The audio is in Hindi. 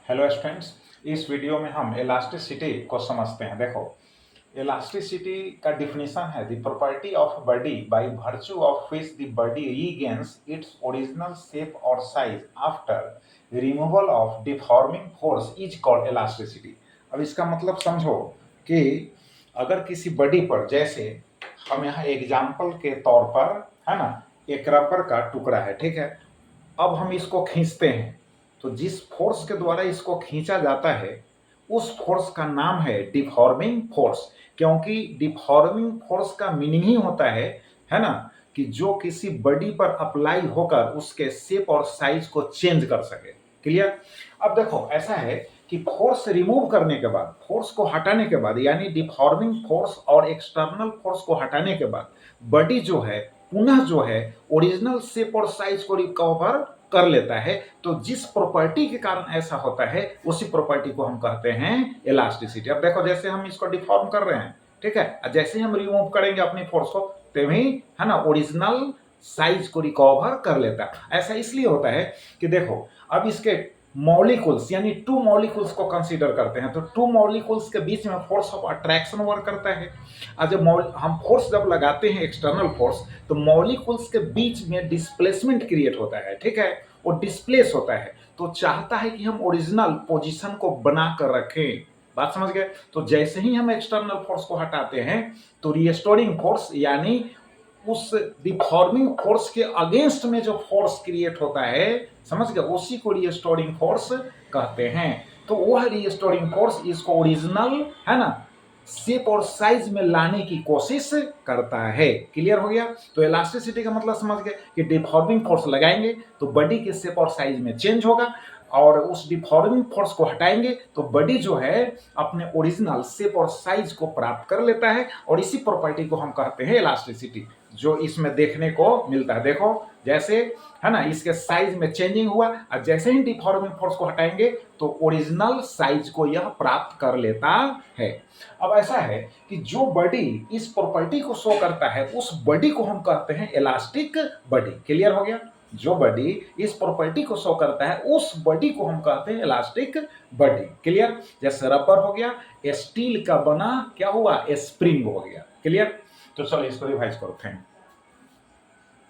हेलो स्टूडेंट्स, इस वीडियो में हम इलास्टिसिटी को समझते हैं। देखो, इलास्टिसिटी का डिफिनीशन है the property of body by virtue of which the body regains its original shape और size after removal of deforming force is called elasticity. अब इसका मतलब समझो कि अगर किसी बॉडी पर, जैसे हम यहाँ एग्जाम्पल के तौर पर, है ना, एक रबर का टुकड़ा है, ठीक है। अब हम इसको खींचते हैं, तो जिस फोर्स के द्वारा इसको खींचा जाता है उस फोर्स का नाम है डिफॉर्मिंग फोर्स। क्योंकि डिफॉर्मिंग फोर्स का मीनिंग ही होता है ना, कि जो किसी बॉडी पर अप्लाई होकर उसके शेप और साइज को चेंज कर सके। क्लियर। अब देखो, ऐसा है कि फोर्स रिमूव करने के बाद, फोर्स को हटाने के बाद, यानी डिफॉर्मिंग फोर्स और एक्सटर्नल फोर्स को हटाने के बाद बॉडी जो है पुनः जो है ओरिजिनल शेप और साइज को रिकवर कर लेता है। तो जिस प्रॉपर्टी के कारण ऐसा होता है उसी प्रॉपर्टी को हम कहते हैं इलास्टिसिटी। अब देखो, जैसे हम इसको डिफॉर्म कर रहे हैं, ठीक है, जैसे ही हम रिमूव करेंगे अपनी फोर्स को, तभी, है ना, ओरिजिनल साइज को रिकवर कर लेता है। ऐसा इसलिए होता है कि देखो, अब इसके मॉलिक्यूल्स यानी टू मॉलिक्यूल्स को कंसीडर करते हैं, तो टू मॉलिक्यूल्स के बीच में फोर्स ऑफ अट्रैक्शन वर्क करता है। और जब हम फोर्स जब लगाते हैं एक्सटर्नल फोर्स, तो मॉलिक्यूल्स के बीच में डिस्प्लेसमेंट क्रिएट होता है, ठीक है, वो डिस्प्लेस होता है, तो चाहता है कि हम ओरिजिनल पोजीशन को बना कर रखें। बात समझ गए। तो जैसे ही हम एक्सटर्नल फोर्स को हटाते हैं तो रिस्टोरिंग फोर्स यानी उस डिफॉर्मिंग फोर्स के अगेंस्ट में जो फोर्स क्रिएट होता है, समझ गए, उसी को रिस्टोरिंग फोर्स कहते हैं। तो वह रिस्टोरिंग फोर्स इसको ओरिजिनल, है ना, शेप और साइज में लाने की कोशिश करता है। क्लियर हो गया। तो इलास्टिसिटी का मतलब समझ गए कि डिफॉर्मिंग फोर्स लगाएंगे तो बॉडी के शेप और साइज में चेंज होगा, और उस डिफॉर्मिंग फोर्स को हटाएंगे तो बॉडी जो है अपने ओरिजिनल शेप और साइज को प्राप्त कर लेता है, और इसी प्रॉपर्टी को हम कहते हैं इलास्टिसिटी, जो इसमें देखने को मिलता है। देखो, जैसे, है ना, इसके साइज में चेंजिंग हुआ, और जैसे ही डिफॉर्मिंग फोर्स को हटाएंगे तो ओरिजिनल साइज को यह प्राप्त कर लेता है। अब ऐसा है कि जो बॉडी इस प्रॉपर्टी को शो करता है उस बॉडी को हम कहते हैं इलास्टिक बॉडी। क्लियर हो गया। जो बॉडी इस प्रॉपर्टी को शो करता है उस बॉडी को हम कहते हैं इलास्टिक बॉडी। क्लियर। जैसे रबर हो गया, स्टील का बना क्या हुआ, स्प्रिंग हो गया। क्लियर। तो चलो इसको रिवाइज करो फ्रेंड।